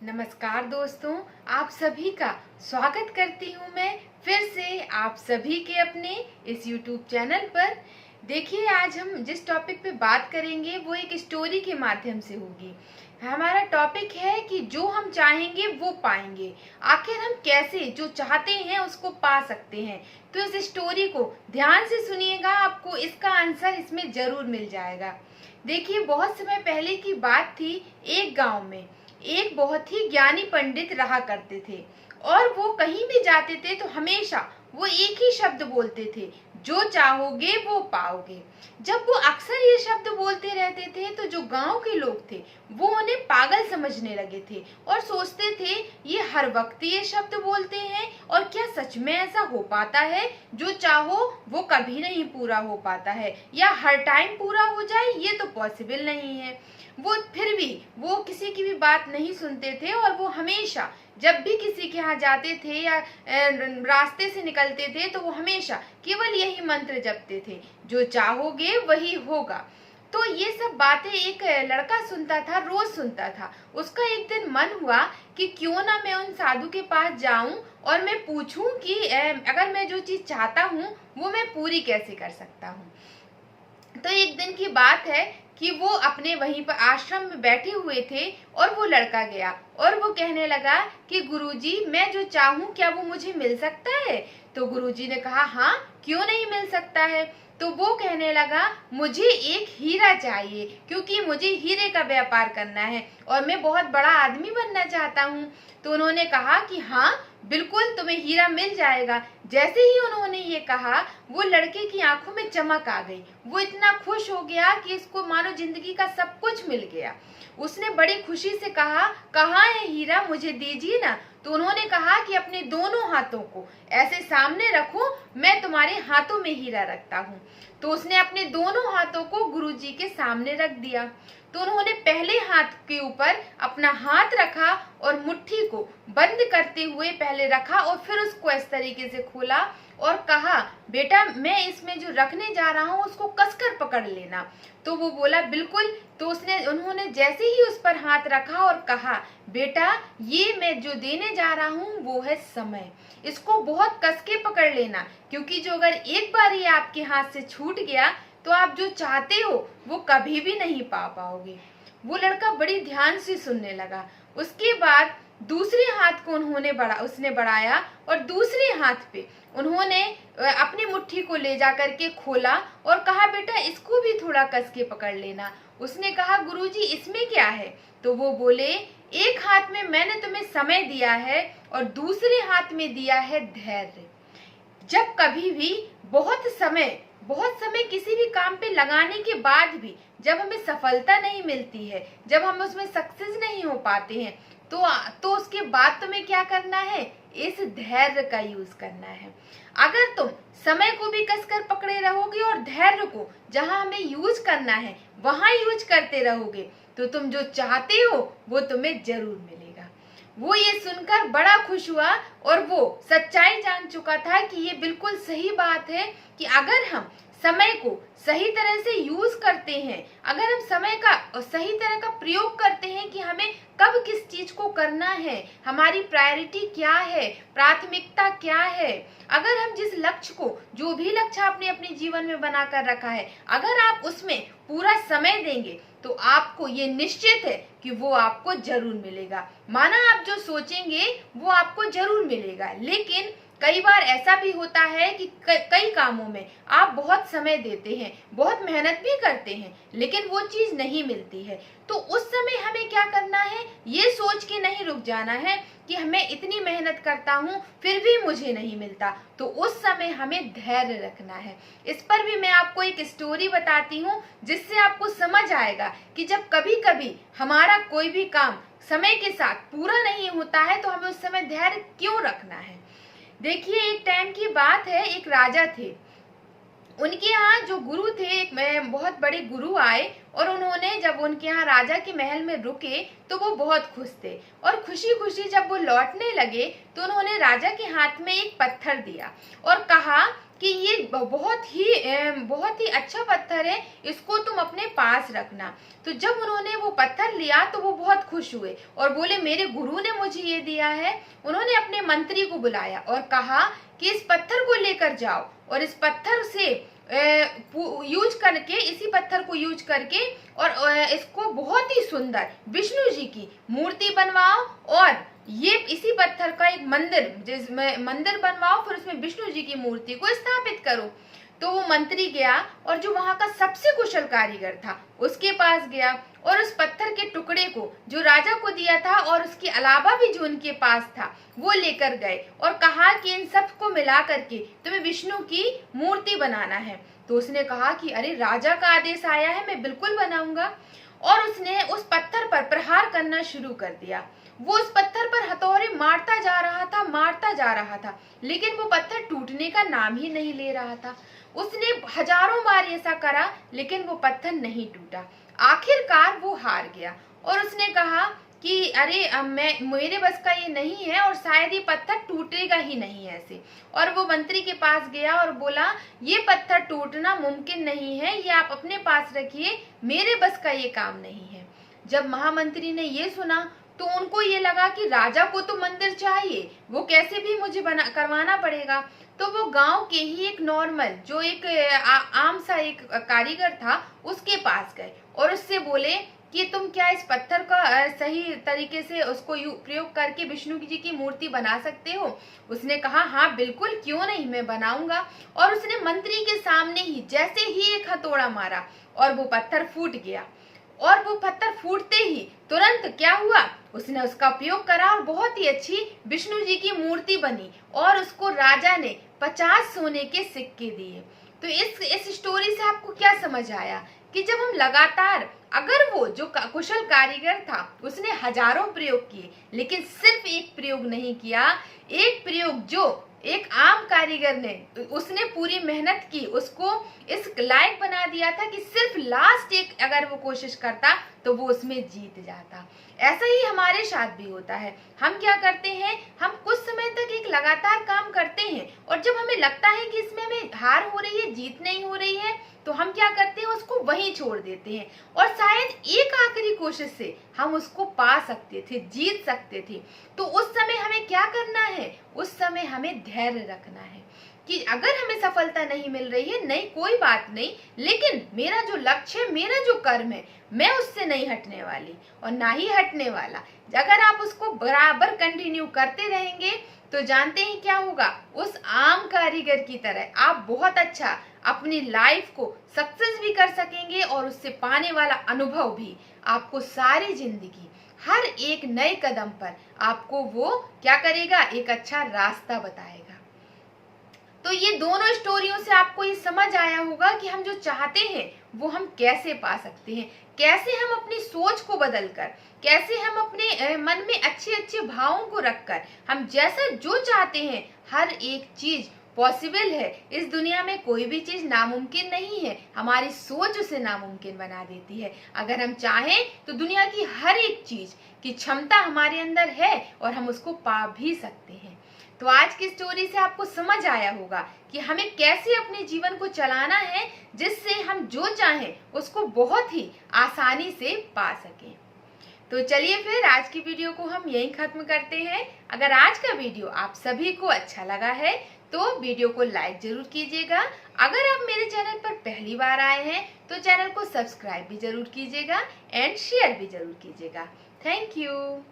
नमस्कार दोस्तों, आप सभी का स्वागत करती हूँ मैं फिर से आप सभी के अपने इस YouTube चैनल पर। देखिए, आज हम जिस टॉपिक पे बात करेंगे वो एक स्टोरी के माध्यम से होगी। हमारा टॉपिक है कि जो हम चाहेंगे वो पाएंगे। आखिर हम कैसे जो चाहते हैं उसको पा सकते हैं। तो इस स्टोरी को ध्यान से सुनिएगा, आपको इसका आंसर इसमें जरूर मिल जाएगा। देखिए, बहुत समय पहले की बात थी। एक गांव में एक बहुत ही ज्ञानी पंडित रहा करते थे और वो कहीं भी जाते थे तो हमेशा वो एक ही शब्द बोलते थे, जो चाहोगे वो पाओगे। जब वो अक्सर ये शब्द बोलते रहते थे तो जो गांव के लोग थे वो उन्हें पागल समझने लगे थे और सोचते थे ये हर वक्त ये शब्द बोलते हैं और क्या सच में ऐसा हो पाता है, जो चाहो वो कभी नहीं पूरा हो पाता है या हर टाइम पूरा हो जाए, ये तो पॉसिबल नहीं है। वो फिर भी वो किसी की भी बात नहीं सुनते थे और वो हमेशा जब भी किसी के यहाँ जाते थे या रास्ते से निकलते थे तो वो हमेशा केवल यही मंत्र जपते थे, जो चाहोगे वही होगा। तो ये सब बातें एक लड़का सुनता था, रोज सुनता था। उसका एक दिन मन हुआ कि क्यों ना मैं उन साधु के पास जाऊं और मैं पूछूं कि अगर मैं जो चीज चाहता हूं वो मैं पूरी कैसे कर सकता हूं। तो एक दिन की बात है कि वो अपने वहीं पर आश्रम में बैठे हुए थे और वो लड़का गया और वो कहने लगा कि गुरुजी, मैं जो चाहूं क्या वो मुझे मिल सकता है। तो गुरुजी ने कहा, हाँ क्यों नहीं मिल सकता है। तो वो कहने लगा, मुझे एक हीरा चाहिए क्योंकि मुझे हीरे का व्यापार करना है और मैं बहुत बड़ा आदमी बनना चाहता हूँ। तो उन्होंने कहा कि हाँ बिल्कुल, तुम्हें हीरा मिल जाएगा। जैसे ही उन्होंने ये कहा वो लड़के की आंखों में चमक आ गई। वो इतना खुश हो गया कि इसको मानो जिंदगी का सब कुछ मिल गया। उसने बड़ी खुशी से कहा, कहाँ है हीरा, मुझे दीजिए ना। तो उन्होंने कहा कि अपने दोनों हाथों को ऐसे सामने रखो, मैं तुम्हारे हाथों में हीरा रखता हूँ। तो उसने अपने दोनों हाथों को गुरुजी के सामने रख दिया। तो उन्होंने पहले हाथ के ऊपर अपना हाथ रखा और मुट्ठी को बंद करते हुए पहले रखा और फिर उसको इस तरीके से खोला और कहा, बेटा मैं इसमें जो रखने जा रहा हूँ उसको कसकर पकड़ लेना। तो वो बोला बिल्कुल। तो उन्होंने जैसे ही उस पर हाथ रखा और कहा, बेटा ये मैं जो देने जा रहा हूँ वो है समय, इसको बहुत कस के पकड़ लेना, क्योंकि जो अगर एक बार ये आपके हाथ से छूट गया तो आप जो चाहते हो वो कभी भी नहीं पा पाओगे। वो लड़का बड़ी ध्यान से सुनने लगा। उसके बाद दूसरे हाथ को उसने बढ़ाया और दूसरे हाथ पे उन्होंने अपनी मुट्ठी को ले जा करके खोला और कहा, बेटा इसको भी थोड़ा कस के पकड़ लेना। उसने कहा, गुरुजी इसमें क्या है। तो वो बोले, एक हाथ में मैंने तुम्हें समय दिया है और दूसरे हाथ में दिया है धैर्य। जब कभी भी बहुत समय किसी भी काम पे लगाने के बाद भी जब हमें सफलता नहीं मिलती है, जब हम उसमें सक्सेस नहीं हो पाते हैं, तो उसके बाद तुम्हें क्या करना है, इस धैर्य का यूज करना है। अगर तुम समय को भी कसकर पकड़े रहोगे और धैर्य को जहां हमें यूज करना है वहां यूज करते रहोगे तो तुम जो चाहते हो वो तुम्हें जरूर मिलेगा। वो ये सुनकर बड़ा खुश हुआ और वो सच्चाई जान चुका था कि ये बिल्कुल सही बात है कि अगर हम समय को सही तरह से यूज करते हैं, अगर हम समय का सही तरह का प्रयोग करते हैं कि हमें कब किस चीज को करना है, हमारी प्रायोरिटी क्या है, प्राथमिकता क्या है, अगर हम जिस लक्ष्य को, जो भी लक्ष्य आपने अपने जीवन में बनाकर रखा है, अगर आप उसमें पूरा समय देंगे तो आपको ये निश्चित है कि वो आपको जरूर मिलेगा। माना आप जो सोचेंगे वो आपको जरूर मिलेगा। लेकिन कई बार ऐसा भी होता है कि कई कामों में आप बहुत समय देते हैं, बहुत मेहनत भी करते हैं, लेकिन वो चीज नहीं मिलती है। तो उस समय हमें क्या करना है, ये सोच के नहीं रुक जाना है कि मैं इतनी मेहनत करता हूँ फिर भी मुझे नहीं मिलता। तो उस समय हमें धैर्य रखना है। इस पर भी मैं आपको एक स्टोरी बताती हूँ जिससे आपको समझ आएगा कि जब कभी कभी हमारा कोई भी काम समय के साथ पूरा नहीं होता है तो हमें उस समय धैर्य क्यों रखना है। देखिए, एक टाइम की बात है, एक राजा थे। उनके यहाँ जो गुरु थे, एक बहुत बड़े गुरु आए और उन्होंने जब उनके यहाँ राजा के महल में रुके तो वो बहुत खुश थे और खुशी खुशी जब वो लौटने लगे तो उन्होंने राजा के हाथ में एक पत्थर दिया और कहा कि ये बहुत ही अच्छा पत्थर है, इसको तुम अपने पास रखना। तो जब उन्होंने वो पत्थर लिया तो वो बहुत खुश हुए और बोले मेरे गुरु ने मुझे ये दिया है। उन्होंने अपने मंत्री को बुलाया और कहा कि इस पत्थर को लेकर जाओ और इस पत्थर से यूज करके, इसी पत्थर को यूज करके और इसको बहुत ही सुंदर विष्णु जी की मूर्ति बनवाओ और ये इसी पत्थर का एक मंदिर, जिसमें मंदिर बनवाओ, फिर उसमें विष्णु जी की मूर्ति को स्थापित करो। तो वो मंत्री गया और जो वहां का सबसे कुशल कारीगर था उसके पास गया और उस पत्थर के टुकड़े को जो राजा को दिया था और उसके अलावा भी जो उनके पास था वो लेकर गए और कहा कि इन सब को मिला करके तुम्हें विष्णु की मूर्ति बनाना है। तो उसने कहा कि अरे राजा का आदेश आया है, मैं बिल्कुल बनाऊंगा। और उसने उस पत्थर पर प्रहार करना शुरू कर दिया। वो उस पत्थर पर हथौड़े मारता जा रहा था, लेकिन वो पत्थर टूटने का नाम ही नहीं ले रहा था। उसने हजारों बार ऐसा करा लेकिन वो पत्थर नहीं टूटा। आखिरकार वो हार गया और उसने कहा कि अरे मेरे बस का ये नहीं है और शायद ये पत्थर टूटेगा ही नहीं ऐसे। और वो मंत्री के पास गया और बोला ये पत्थर टूटना मुमकिन नहीं है, ये आप अपने पास रखिए, मेरे बस का ये काम नहीं है। जब महामंत्री ने ये सुना तो उनको ये लगा कि राजा को तो मंदिर चाहिए, वो कैसे भी मुझे करवाना पड़ेगा। तो वो गांव के ही एक नॉर्मल जो एक आम सा एक कारीगर था उसके पास गए और उससे बोले कि तुम क्या इस पत्थर का सही तरीके से उसको प्रयोग करके विष्णु जी की मूर्ति बना सकते हो। उसने कहा हाँ बिल्कुल, क्यों नहीं, मैं बनाऊंगा। और उसने मंत्री के सामने ही जैसे ही एक हथौड़ा मारा और वो पत्थर फूट गया। और वो पत्थर फूटते ही तुरंत क्या हुआ, उसने उसका उपयोग करा और बहुत ही अच्छी विष्णु जी की मूर्ति बनी और उसको राजा ने 50 सोने के सिक्के दिए। तो इस स्टोरी से आपको क्या समझ आया कि जब हम लगातार, अगर वो जो कुशल कारीगर था उसने हजारों प्रयोग किए लेकिन सिर्फ एक प्रयोग नहीं किया, एक प्रयोग जो एक आम कारीगर ने, उसने पूरी मेहनत की, उसको इस लायक बना दिया था कि सिर्फ लास्ट एक अगर वो कोशिश करता तो वो उसमें जीत जाता। ऐसा ही हमारे साथ भी होता है। हम क्या करते हैं, हम कुछ समय तक एक लगातार काम करते हैं और जब हमें लगता है कि इसमें हमें हार हो रही है, जीत नहीं हो रही है, तो हम क्या करते हैं, उसको वहीं छोड़ देते हैं और शायद एक आखिरी कोशिश से हम उसको पा सकते थे, जीत सकते थे। तो उस समय हमें क्या करना है, उस समय हमें धैर्य रखना है कि अगर हमें सफलता नहीं मिल रही है, नहीं कोई बात नहीं, लेकिन मेरा जो लक्ष्य है, मेरा जो कर्म है, मैं उससे नहीं हटने वाली और ना ही हटने वाला। अगर आप उसको बराबर कंटिन्यू करते रहेंगे तो जानते हैं क्या होगा, उस आम कारीगर की तरह आप बहुत अच्छा अपनी लाइफ को सक्सेस भी कर सकेंगे और उससे पाने वाला अनुभव भी आपको सारी जिंदगी हर एक नए कदम पर आपको वो क्या करेगा, एक अच्छा रास्ता बताएगा। तो ये दोनों स्टोरियों से आपको ये समझ आया होगा कि हम जो चाहते हैं वो हम कैसे पा सकते हैं, कैसे हम अपनी सोच को बदलकर, कैसे हम अपने मन में अच्छे अच्छे भावों को रखकर हम जैसा जो चाहते हैं हर एक चीज पॉसिबल है। इस दुनिया में कोई भी चीज नामुमकिन नहीं है, हमारी सोच उसे नामुमकिन बना देती है। अगर हम चाहें तो दुनिया की हर एक चीज की क्षमता हमारे अंदर है और हम उसको पा भी सकते हैं। तो आज की स्टोरी से आपको समझ आया होगा कि हमें कैसे अपने जीवन को चलाना है जिससे हम जो चाहें उसको बहुत ही आसानी से पा सकें। तो चलिए फिर आज की वीडियो को हम यहीं खत्म करते हैं। अगर आज का वीडियो आप सभी को अच्छा लगा है तो वीडियो को लाइक जरूर कीजिएगा। अगर आप मेरे चैनल पर पहली बार आए हैं तो चैनल को सब्सक्राइब भी जरूर कीजिएगा एंड शेयर भी जरूर कीजिएगा। Thank you.